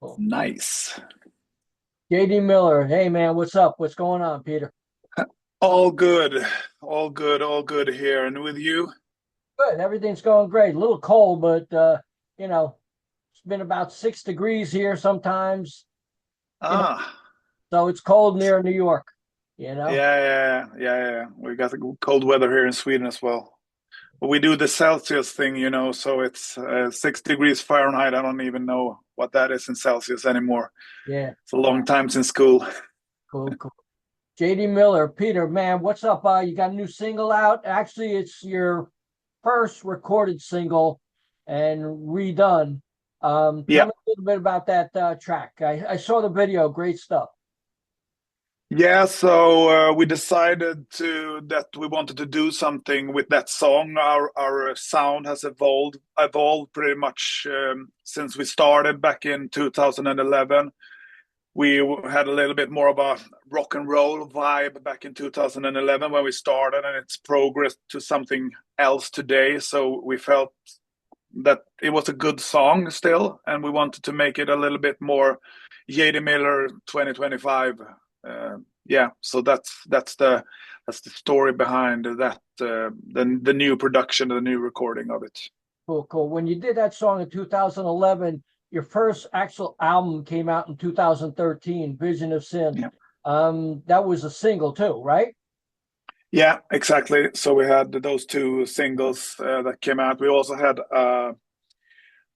Cool. Nice. JD Miller, hey man, what's up? What's going on, Peter? All good. All good. All good here. And with you? Good, everything's going great. A little cold, but you know, it's been about 6 degrees here sometimes, you know, Ah, so it's cold near New York, you know. yeah. We got the cold weather here in Sweden as well. But we do the Celsius thing, so it's 6 degrees Fahrenheit. I don't even know what that is in Celsius anymore. Yeah, It's a long time since school. cool, cool. JD Miller, Peter, man, what's up? You got a new single out? Actually, it's your first recorded single and redone. Tell Yeah. me a little bit about that track. I saw the video, great stuff. Yeah, so we decided that we wanted to do something with that song. Our sound has evolved pretty much since we started back in 2011. We had a little bit more of a rock and roll vibe back in 2011 when we started, and it's progressed to something else today. So we felt that it was a good song still, and we wanted to make it a little bit more J.D. Miller 2025. Yeah, so that's the story behind that. The new production, the new recording of it. Cool, cool. When you did that song in 2011, your first actual album came out in 2013, Vision of Sin. Yeah, That was a single too, right? yeah, exactly. So we had those two singles that came out. We also had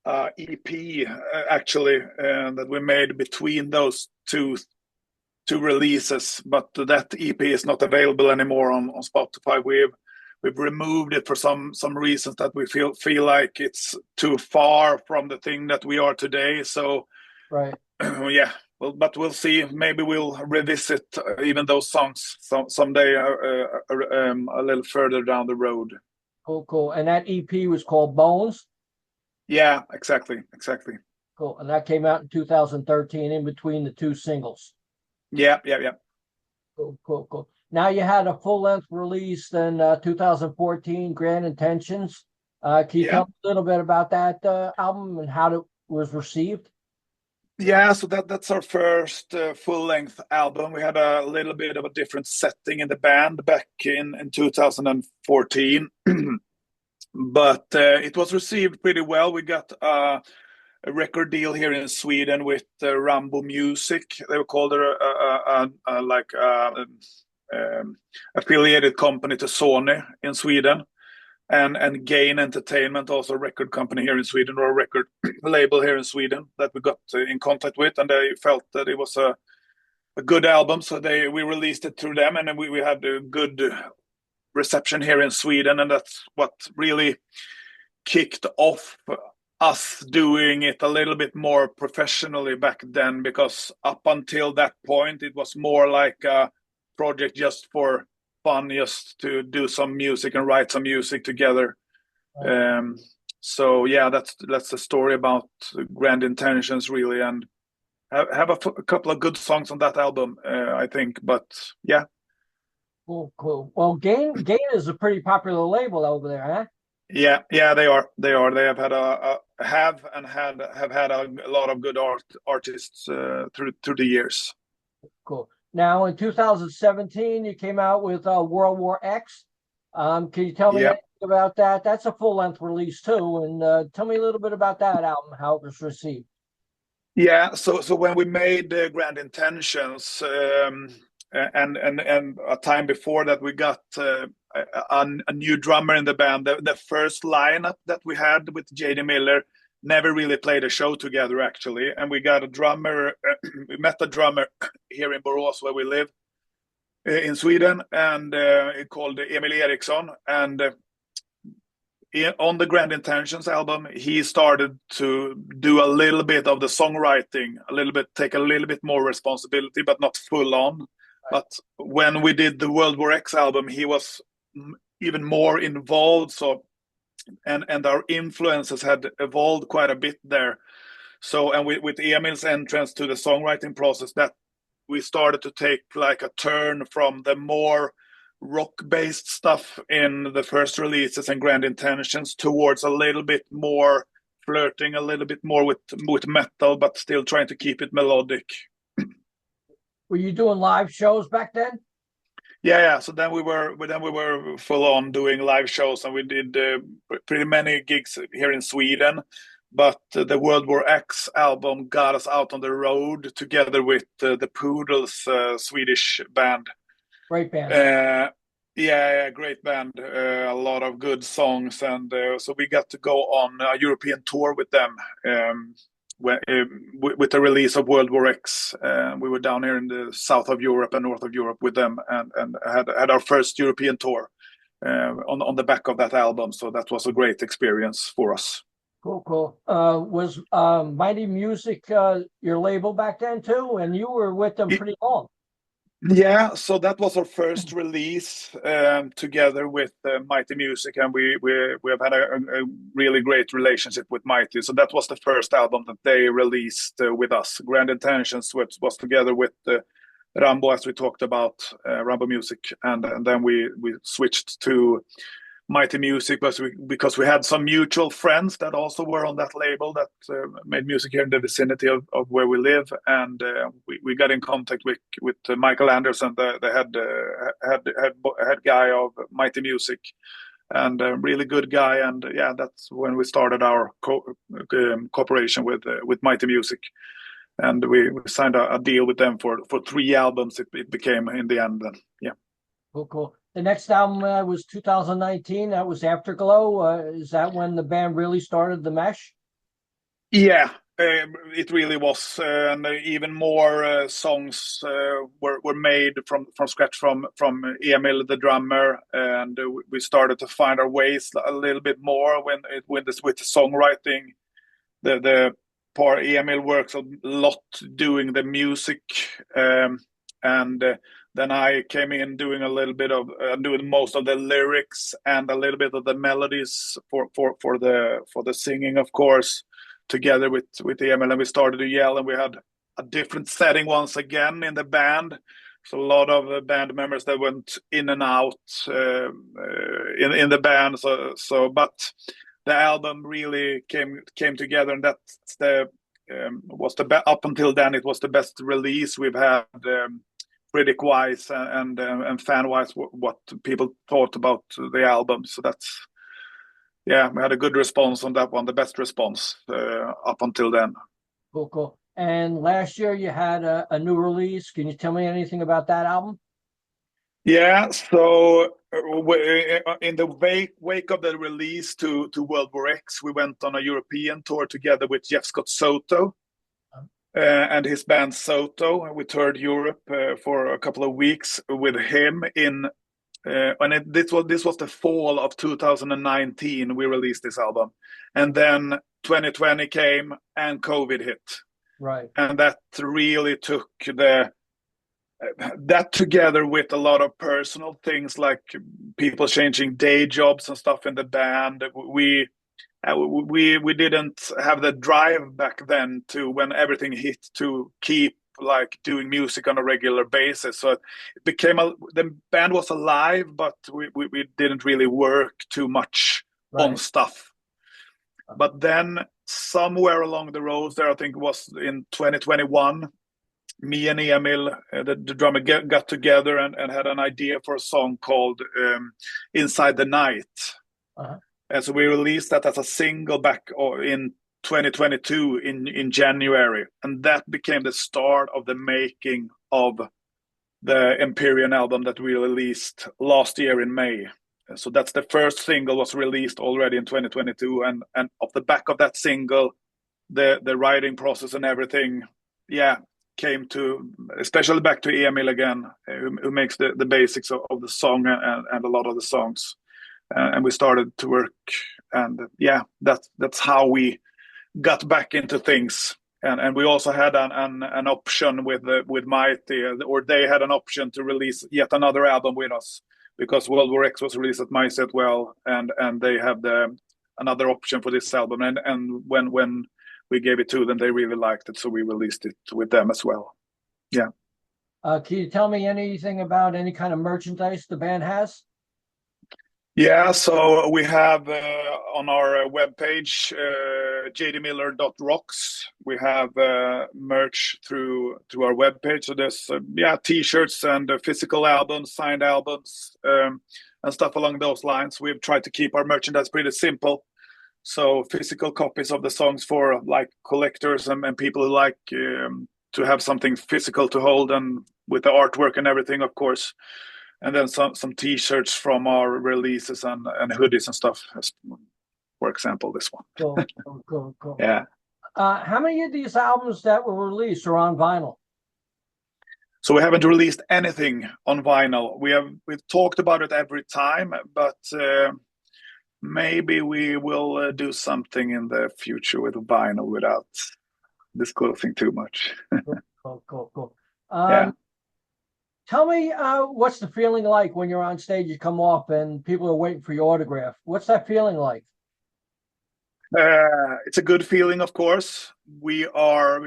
EP actually that we made between those two releases, but that EP is not available anymore on Spotify. We've removed it for some reasons that we feel like it's too far from the thing that we are today. So Right. yeah, well, but we'll see. Maybe we'll revisit even those songs someday a little further down the road. Cool, cool. And that EP was called Bones. Yeah, exactly. Cool. And that came out in 2013 in between the two singles. Yeah. Cool, cool, cool. Now you had a full length release in 2014, Grand Intentions. Can you Yeah. tell me a little bit about that album and how it was received? Yeah, so that's our first full-length album. We had a little bit of a different setting in the band back in 2014, but it was received pretty well. We got a record deal here in Sweden with Rambo Music. They were called like affiliated company to Sony in Sweden, and Gain Entertainment, also a record company here in Sweden, or a record label here in Sweden that we got in contact with, and they felt that it was a good album, so we released it through them, and then we had a good reception here in Sweden, and that's what really kicked off us doing it a little bit more professionally back then, because up until that point it was more like a project just for fun, just to do some music and write some music together. Right. um, so yeah, that's the story about Grand Intentions really, and have a couple of good songs on that album, I think. But yeah. Cool, cool. Well, Gain is a pretty popular label over there, huh? Yeah, they have had have had a lot of good artists through the years. Cool. Now, in 2017, you came out with World War X. Can you tell me Yeah. anything about that? That's a full-length release too, and tell me a little bit about that album, how it was received. Yeah, so when we made Grand Intentions, and a time before that, we got a new drummer in the band. The first lineup that we had with JD Miller never really played a show together actually, and we got a drummer. We met a drummer here in Borås where we live in Sweden, and called Emil Eriksson, and on the Grand Intentions album, he started to do a little bit of the songwriting, take a little bit more responsibility, but not full on. Right. But when we did the World War X album, he was even more involved. So, and our influences had evolved quite a bit there. So, and with Emil's entrance to the songwriting process, that we started to take like a turn from the more rock-based stuff in the first releases and Grand Intentions towards a little bit more flirting a little bit more with metal, but still trying to keep it melodic. Were you doing live shows back then? Yeah. So then we were full on doing live shows, and we did pretty many gigs here in Sweden. But the World War X album got us out on the road together with the Poodles, Swedish band. Great band. Yeah, great band. A lot of good songs, and so we got to go on a European tour with them. With the release of World War X, we were down here in the south of Europe and north of Europe with them, and had our first European tour on the back of that album. So that was a great experience for us. Cool. Was Mighty Music your label back then too? And you were with them pretty long. Yeah, so that was our first release together with Mighty Music, and we have had a really great relationship with Mighty. So that was the first album that they released with us. Grand Intentions was together with Rambo, as we talked about, Rambo Music, and then we switched to Mighty Music because we had some mutual friends that also were on that label that made music here in the vicinity of where we live, and we got in contact with Michael Anderson, the head guy of Mighty Music, and a really good guy. And yeah, that's when we started our cooperation with Mighty Music, and we signed a deal with them for 3 albums. It became in the end. Yeah. Cool. The next album was 2019. That was Afterglow. Is that when the band really started the mesh? Yeah, it really was, and even more songs were made from scratch from Emil, the drummer, and we started to find our ways a little bit more with the songwriting. The part Emil works a lot doing the music, and then I came in doing a little bit of doing most of the lyrics and a little bit of the melodies for the singing, of course, together with Emil, and we started to yell, and we had a different setting once again in the band. So a lot of band members that went in and out in the band. So but the album really came together, and that's was up until then it was the best release we've had. Critic-wise and fan-wise, what people thought about the album. So that's, yeah, we had a good response on that one, the best response up until then. Cool. And last year you had a new release. Can you tell me anything about that album? Yeah, so in the wake of the release to World War X, we went on a European tour together with Jeff Scott Soto. And his band Soto. We toured Europe for a couple of weeks with him this was the fall of 2019. We released this album, and then 2020 came and COVID hit, right? And that really took that together with a lot of personal things like people changing day jobs and stuff in the band. We didn't have the drive back then to when everything hit to keep like doing music on a regular basis. So it became the band was alive, but we didn't really work too much on stuff. But then somewhere along the road there, I think it was in 2021, me and Emil, the drummer, got together and had an idea for a song called Inside the Night. And so we released that as a single back in 2022 in January. And that became the start of the making of the Empyrean album that we released last year in May. So that's the first single was released already in 2022. And off the back of that single, the writing process and everything, came to, especially back to Emil again, who makes the basics of the song and a lot of the songs. And we started to work, and that's how we got back into things. And we also had an option with Mighty, or they had an option to release yet another album with us, because World War X was released at Mighty as well, and they have another option for this album. And when we gave it to them, they really liked it, so we released it with them as well. Yeah. Can you tell me anything about any kind of merchandise the band has? Yeah, so we have on our webpage, jdmiller.rocks. We have merch through our webpage. So there's t-shirts and physical albums, signed albums, and stuff along those lines. We've tried to keep our merchandise pretty simple. So physical copies of the songs for like collectors and people who like to have something physical to hold, and with the artwork and everything, of course. And then some t-shirts from our releases and hoodies and stuff. For example, this one. Cool. Yeah. How many of these albums that were released are on vinyl? So we haven't released anything on vinyl. We've talked about it every time, but maybe we will do something in the future with vinyl without disclosing too much. Cool. Yeah. Tell me, what's the feeling like when you're on stage, you come off and people are waiting for your autograph? What's that feeling like? It's a good feeling, of course. We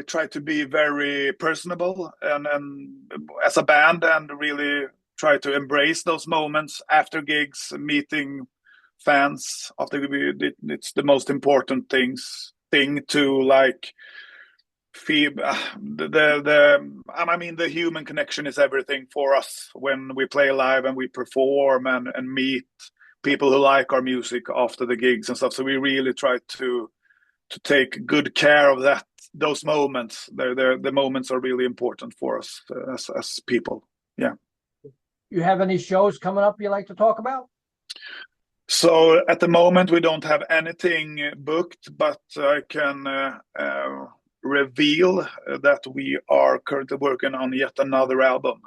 try to be very personable and as a band, and really try to embrace those moments after gigs, meeting fans after it's the most important thing to like feel the human connection is everything for us when we play live and we perform and meet people who like our music after the gigs and stuff. So we really try to take good care of those moments. The moments are really important for us as people. Yeah. You have any shows coming up you like to talk about? So at the moment we don't have anything booked, but I can reveal that we are currently working on yet another album.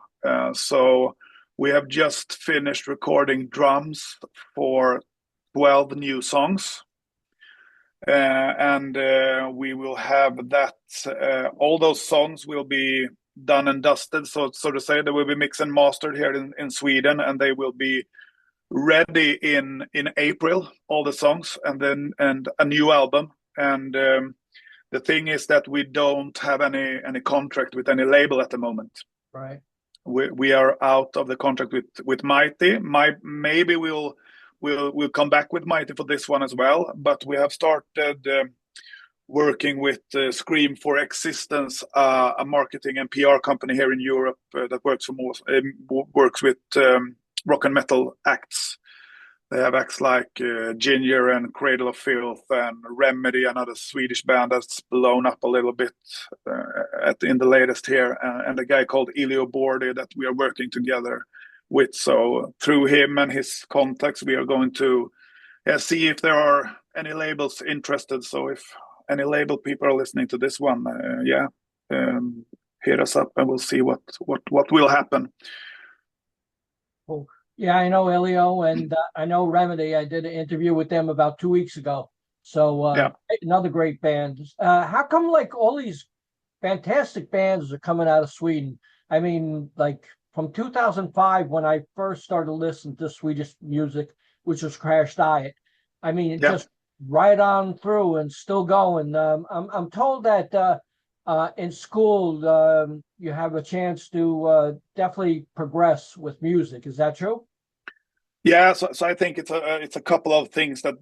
So we have just finished recording drums for 12 new songs. And we will have that, all those songs will be done and dusted, so to say. They will be mixed and mastered here in Sweden, and they will be ready in April, all the songs, and a new album. And the thing is that we don't have any contract with any label at the moment. Right. We are out of the contract with Mighty. Maybe we'll come back with Mighty for this one as well. But we have started working with Scream for Existence, a marketing and PR company here in Europe that works with rock and metal acts. They have acts like Ginger and Cradle of Filth and Remedy, another Swedish band that's blown up a little bit in the latest here, and a guy called Ilio Bordi that we are working together with. So through him and his contacts, we are going to see if there are any labels interested. So if any label people are listening to this one, hit us up and we'll see what will happen. Cool. Yeah, I know Elio and I know Remedy. I did an interview with them about 2 weeks ago. So another great band. How come like all these fantastic bands are coming out of Sweden? I mean, like from 2005 when I first started listening to Swedish music, which was Crash Diet. I mean, just right on through and still going. I'm told that in school you have a chance to definitely progress with music. Is that true? Yeah, so I think it's a couple of things that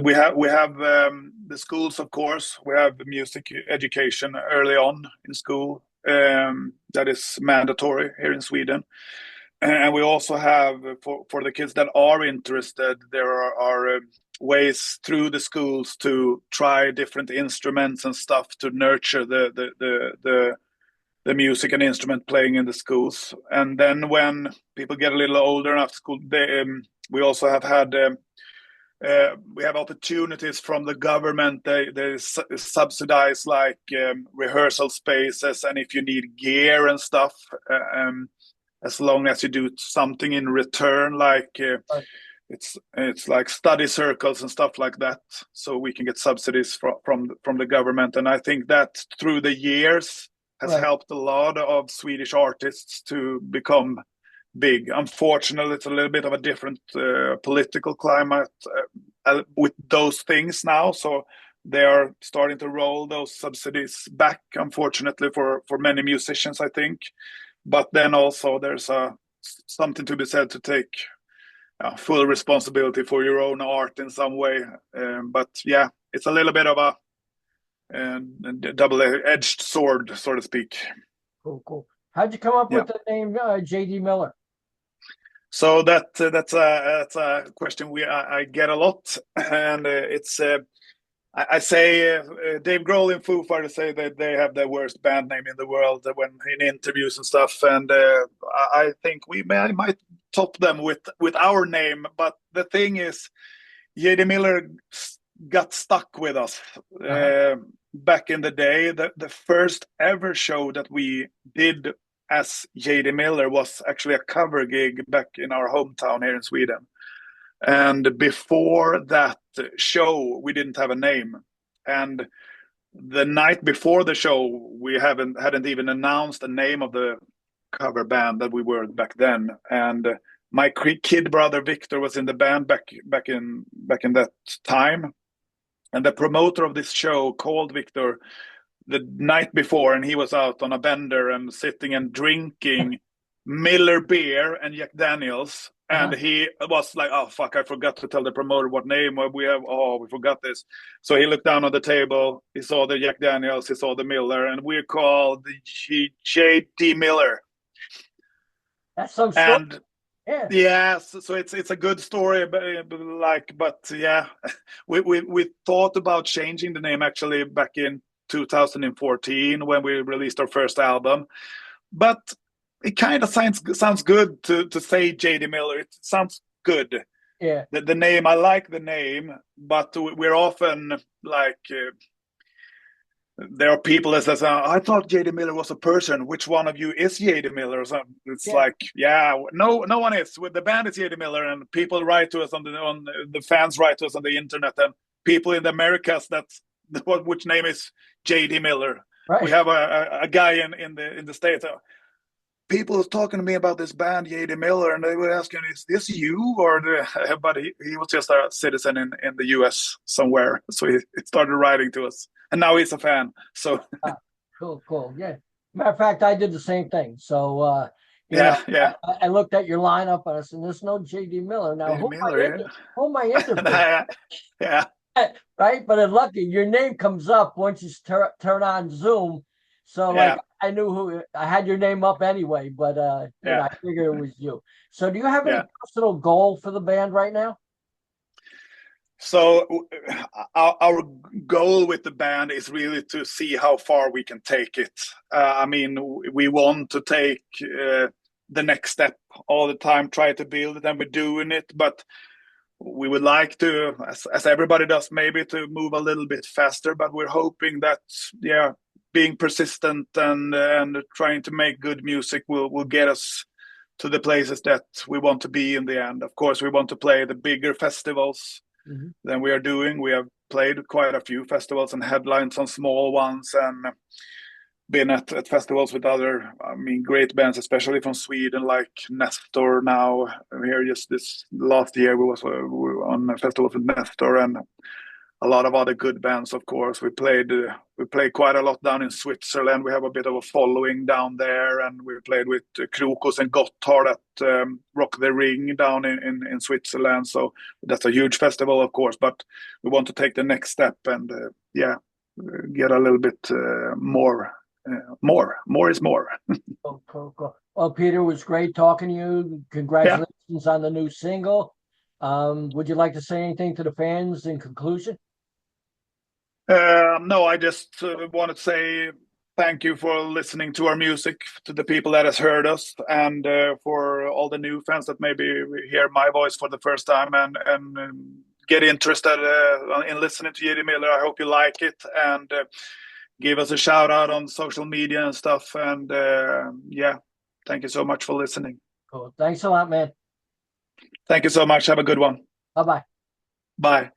we have the schools, of course. We have music education early on in school, that is mandatory here in Sweden, and we also have for the kids that are interested, there are ways through the schools to try different instruments and stuff to nurture the music and instrument playing in the schools. And then when people get a little older after school, we also have had we have opportunities from the government. They subsidize like rehearsal spaces, and if you need gear and stuff, as long as you do something in return, like it's like study circles and stuff like that, so we can get subsidies from the government. And I think that through the years has helped a lot of Swedish artists to become big. Unfortunately, it's a little bit of a different political climate with those things now, so they are starting to roll those subsidies back, unfortunately, for many musicians, I think. But then also there's something to be said to take full responsibility for your own art in some way. But yeah, it's a little bit of a double-edged sword, so to speak. Cool. How'd you come up Yeah. with the name J.D. Miller? So that's a question I get a lot, and it's I say Dave Grohl and Foo Fighters say that they have the worst band name in the world when in interviews and stuff, and I think we might top them with our name. But the thing is, J.D. Miller got stuck with us back in the day. The first ever show that we did as J.D. Miller was actually a cover gig back in our hometown here in Sweden. And before that show, we didn't have a name. And the night before the show, we hadn't even announced the name of the cover band that we were back then. And my kid brother Victor was in the band back in that time. And the promoter of this show called Victor the night before, and he was out on a bender and sitting and drinking Miller beer and Jack Daniels. And he was like, oh, fuck, I forgot to tell the promoter what name we have. Oh, we forgot this. So he looked down on the table. He saw the Jack Daniels. He saw the Miller. And we're called the J.D. Miller. That's some story. And yeah, so it's a good story, but yeah, we thought about changing the name actually back in 2014 when we released our first album, but it kind of sounds good to say J.D. Miller. It sounds good. Yeah. The name, I like the name, but we're often like there are people that says, I thought J.D. Miller was a person. Which one of you is J.D. Miller? So it's like, no one is. The band is J.D. Miller, and people write to us on the fans write to us on the internet, and people in the Americas which name is J.D. Miller. Right. We have a guy in the States. People was talking to me about this band J.D. Miller, and they were asking, "Is this you?" But he was just a citizen in the U.S. somewhere, so he started writing to us, and now he's a fan. So cool. Yeah. Matter of fact, I did the same thing. So I looked at your lineup and I said, "There's no J.D. Miller now. Who am I interviewing?" Yeah. Right, but lucky your name comes up once you turn on Zoom. So like I knew who I had your name up anyway, but I figured it was you. So do you have any personal goal for the band right now? So our goal with the band is really to see how far we can take it. I mean, we want to take the next step all the time, try to build it, and we're doing it, but we would like to, as everybody does, maybe to move a little bit faster, but we're hoping that, being persistent and trying to make good music will get us to the places that we want to be in the end. Of course, we want to play the bigger festivals than we are doing. We have played quite a few festivals and headlines on small ones, and been at festivals with other, great bands, especially from Sweden, like Nestor. Now here, just this last year, we were on a festival with Nestor and a lot of other good bands. Of course, we played quite a lot down in Switzerland. We have a bit of a following down there, and we played with Krokus and Gotthard at Rock the Ring down in Switzerland. So that's a huge festival, of course. But we want to take the next step and get a little bit more. More is more. Cool. Well, Peter, it was great talking to you. Congratulations on the new single. Would you like to say anything to the fans in conclusion? No, I just want to say thank you for listening to our music, to the people that has heard us, and for all the new fans that maybe hear my voice for the first time and get interested in listening to J.D. Miller. I hope you like it, and give us a shout out on social media and stuff. And thank you so much for listening. Cool. Thanks a lot, man. Thank you so much. Have a good one. Bye-bye. Bye.